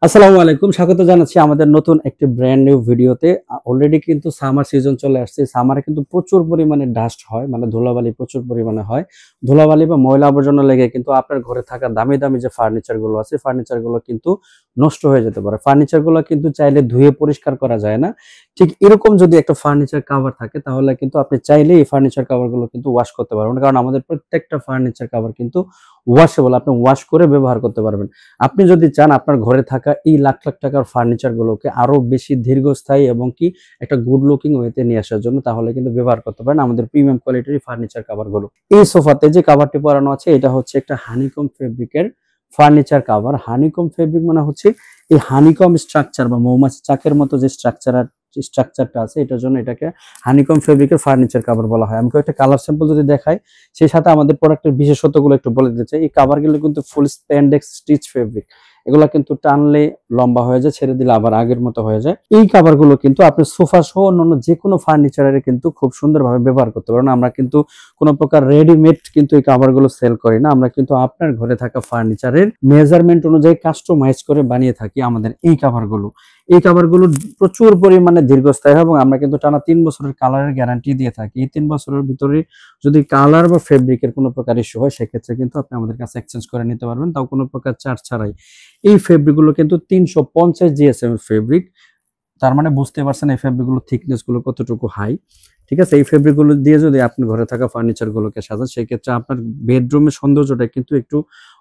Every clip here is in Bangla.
আসসালামু আলাইকুম, স্বাগত জানাচ্ছি আমাদের নতুন একটি ব্র্যান্ড নিউ ভিডিওতে। অলরেডি কিন্তু সামার সিজন চলে আসছে। সামারে কিন্তু প্রচুর পরিমাণে ডাস্ট হয়, মানে ধুলাবালি প্রচুর পরিমাণে হয়। ধুলাবালি বা ময়লা আবর্জনা লেগে কিন্তু আপনার ঘরে থাকা দামি দামি যে ফার্নিচার গুলো আছে, ফার্নিচার গুলো কিন্তু নষ্ট হয়ে যেতে পারে। ফার্নিচার গুলো কিন্তু চাইলে ধুয়ে পরিষ্কার করা যায় না। ঠিক এরকম যদি একটা ফার্নিচার কাভার থাকে, তাহলে কিন্তু আপনি চাইলে এই ফার্নিচার কাভার গুলো কিন্তু ওয়াশ করতে পারবেন, কারণ আমাদের প্রত্যেকটা ফার্নিচার কাভার কিন্তু ওয়াশেবল। আপনি ওয়াশ করে ব্যবহার করতে পারবেন। আপনি যদি চান আপনার ঘরে থাকা এই লাখ লাখ টাকার ফার্নিচার গুলোকে আরো বেশি দীর্ঘস্থায়ী এবং কি একটা গুড লুকিং ওয়েতে নিয়ে আসার জন্য, তাহলে কিন্তু ব্যবহার করতে পারেন আমাদের প্রিমিয়াম কোয়ালিটির ফার্নিচার কভার গুলো। এই সোফাতে যে কভারটি পরানো আছে, এটা হচ্ছে একটা হানিকম ফেব্রিকের ফার্নিচার কভার। হানিকম ফেব্রিক মানে হচ্ছে এই হানিকম স্ট্রাকচার বা মৌমাছি চাকের মতো যে স্ট্রাকচারটা আছে, এটার জন্য এটাকে হানিকম ফেব্রিকের ফার্নিচার কভার বলা হয়। আমি একটা কালার স্যাম্পল যদি দেখাই, সেই সাথে আমাদের প্রোডাক্টের বিশেষত্বগুলো একটু বলে দিতে চাই। এই কভারগুলো কিন্তু ফুল স্প্যান্ডেক্স স্টিচ ফেব্রিক। এগুলা কিন্তু টানলে লম্বা হয়ে যায়, ছেড়ে দিলে আবার আগের মতো হয়ে যায়। এই কভারগুলো কিন্তু আপনি সোফা সহ অন্যান্য যে কোনো ফার্নিচারের কিন্তু খুব সুন্দরভাবে ব্যবহার করতে পারেন। আমরা কিন্তু কোনো প্রকার রেডিমেড কিন্তু এই কভারগুলো সেল করি না। আমরা কিন্তু আপনার ঘরে থাকা ফার্নিচারের মেজারমেন্ট অনুযায়ী কাস্টমাইজ করে বানিয়ে থাকি আমাদের এই কভারগুলো। এই কভারগুলো প্রচুর পরিমাণে দীর্ঘস্থায়ী হয় এবং আমরা কিন্তু টানা 3 বছরের কালারের গ্যারান্টি দিয়ে থাকি। এই 3 বছরের ভিতরে যদি কালার বা ফেব্রিকের কোনো প্রকার ইস্যু হয়, সেক্ষেত্রে কিন্তু আপনি আমাদের কাছে এক্সচেঞ্জ করে নিতে পারবেন, তাও কোনো প্রকার চার্জ ছাড়াই। এই ফেব্রিক গুলো কিন্তু 350 জিএসএম এর ফেব্রিক। তার মানে বুঝতে পারছেন এই ফেব্রিক গুলো থিকনেস গুলো কতটুকু হাই। ঠিক আছে, এই ফেব্রিক গুলো দিয়ে যদি আপনি ঘরে থাকা ফার্নিচার গুলোকে সাজান, সেক্ষেত্রে আপনার বেডরুমের সৌন্দর্যটা কিন্তু একটু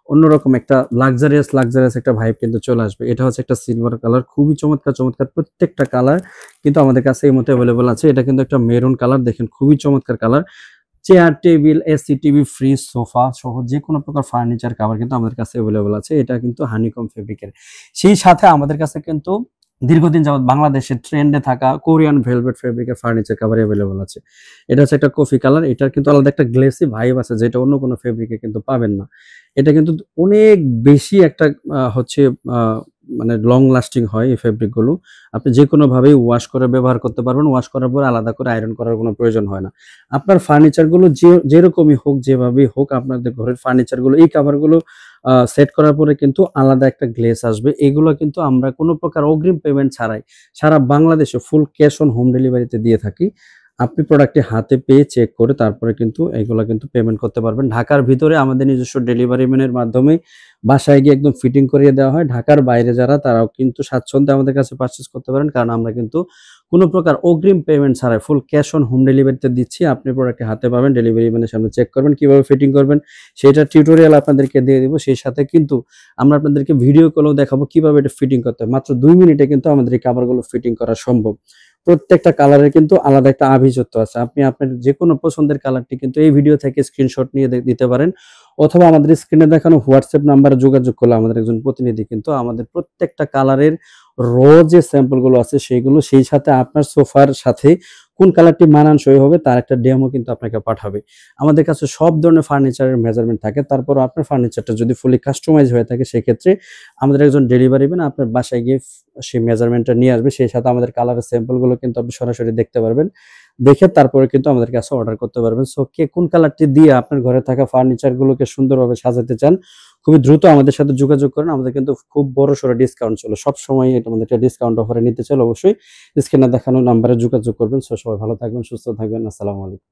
অন্যরকম একটা লাক্সারিয়াস একটা ভাইব কিন্তু চলে আসবে। এটা হচ্ছে একটা সিলভার কালার, খুবই চমৎকার চমৎকার প্রত্যেকটা কালার কিন্তু আমাদের কাছে এই মুহূর্তে অ্যাভেলেবল আছে। এটা কিন্তু একটা মেরুন কালার, দেখেন খুবই চমৎকার colour. Chair table AC TV fridge sofa সহ যে কোনো প্রকার ফার্নিচার কভার কিন্তু আমাদের কাছে अवेलेबल আছে। এটা কিন্তু হানিকম ফেব্রিকের। সেই সাথে আমাদের কাছে কিন্তু দীর্ঘদিন যাবত বাংলাদেশের ট্রেন্ডে থাকা কোরিয়ান ভেলভেট ফেব্রিকের ফার্নিচার কভার अवेलेबल আছে। এটা হচ্ছে একটা কফি কালার। এটার কিন্তু আলাদা একটা গ্লেসি ভাইব আছে, যেটা অন্য কোনো ফেব্রিকে কিন্তু পাবেন না। এটা কিন্তু অনেক বেশি একটা হচ্ছে মানে লং লাস্টিং হয় এই ফেব্রিক গুলো। আপনি যেকোনো ভাবেই ওয়াশ করে ব্যবহার করতে পারবেন। ওয়াশ করার পর আলাদা করে আয়রন করার কোনো প্রয়োজন হয় না। আপনার ফার্নিচার গুলো যেরকমই হোক, যেভাবেই হোক, আপনাদের ঘরের ফার্নিচার গুলো এই কভার গুলো সেট করার পরে কিন্তু আলাদা একটা গ্লেজ আসবে। এগুলো কিন্তু আমরা কোনো প্রকার অগ্রিম পেমেন্ট ছাড়াই সারা বাংলাদেশে ফুল ক্যাশ অন হোম ডেলিভারিতে দিয়ে থাকি। আপনি প্রোডাক্টটি হাতে পেয়ে চেক করে তারপরে কিন্তু এগুলা কিন্তু পেমেন্ট করতে পারবেন। ঢাকার ভিতরে আমাদের নিজস্ব ডেলিভারি ম্যানের মাধ্যমে বাসায় গিয়ে একদম ফিটিং করিয়ে দেওয়া হয়। ঢাকার বাইরে যারা, তারাও কিন্তু স্বাচ্ছন্দ্যে আমাদের কাছে পারচেজ করতে পারেন, কারণ আমরা কিন্তু কোনো প্রকার অগ্রিম পেমেন্ট ছাড়াই ফুল ক্যাশ অন হোম ডেলিভারিতে দিচ্ছি। আপনি প্রোডাক্টটি হাতে পাবেন, ডেলিভারি ম্যানের সামনে চেক করবেন, কিভাবে ফিটিং করবেন সেটার টিউটোরিয়াল আপনাদেরকে দিয়ে দিব। সেই সাথে কিন্তু আমরা আপনাদেরকে ভিডিও কলেও দেখাবো কিভাবে এটা ফিটিং করতে হয়। মাত্র 2 মিনিটে কিন্তু আমাদের এই কভারগুলো ফিটিং করা সম্ভব। প্রত্যেকটা কালারের কিন্তু আলাদা একটা আভিজাত্য আছে। আপনি আপনার যেকোনো পছন্দের কালারটি কিন্তু এই ভিডিও থেকে স্ক্রিনশট নিয়ে দিতে পারেন, অথবা আমাদের স্ক্রিনে দেখানো হোয়াটসঅ্যাপ নাম্বারে যোগাযোগ করলে আমাদের একজন প্রতিনিধি কিন্তু আমাদের প্রত্যেকটা কালারের যে স্যাম্পল গুলো আছে সেগুলো, সেই সাথে আপনার সোফার সাথে কোন কালারটি মানানসই হবে তার একটা ডেমো কিন্তু আপনাকে পাঠাবে। আমাদের কাছে সব ধরনের ফার্নিচারের মেজারমেন্ট থাকে। তারপর আপনার ফার্নিচারটা যদি ফুলি কাস্টমাইজ হয়ে থাকে, সেক্ষেত্রে আমাদের একজন ডেলিভারি ম্যান আপনার বাসায় গিয়ে সেই মেজারমেন্টটা নিয়ে আসবে। সেই সাথে আমাদের কালারের স্যাম্পল গুলো কিন্তু আপনি সরাসরি দেখতে পারবেন। দেখে তারপরে কিন্তু আমাদের কাছে অর্ডার করতে পারবেন। সো কে কোন কালারটি দিয়ে আপনার ঘরে থাকা ফার্নিচার গুলোকে সুন্দরভাবে সাজাতে চান, খুবই দ্রুত আমাদের সাথে যোগাযোগ করেন। আমাদের কিন্তু খুব বড়সড় ডিসকাউন্ট চলে সবসময়। এটা আমাদের একটা ডিসকাউন্ট অফারে নিতে চাইলে অবশ্যই স্ক্রিনে দেখানো নাম্বারে যোগাযোগ করবেন। সো সবাই ভালো থাকবেন, সুস্থ থাকবেন। আসসালামু আলাইকুম।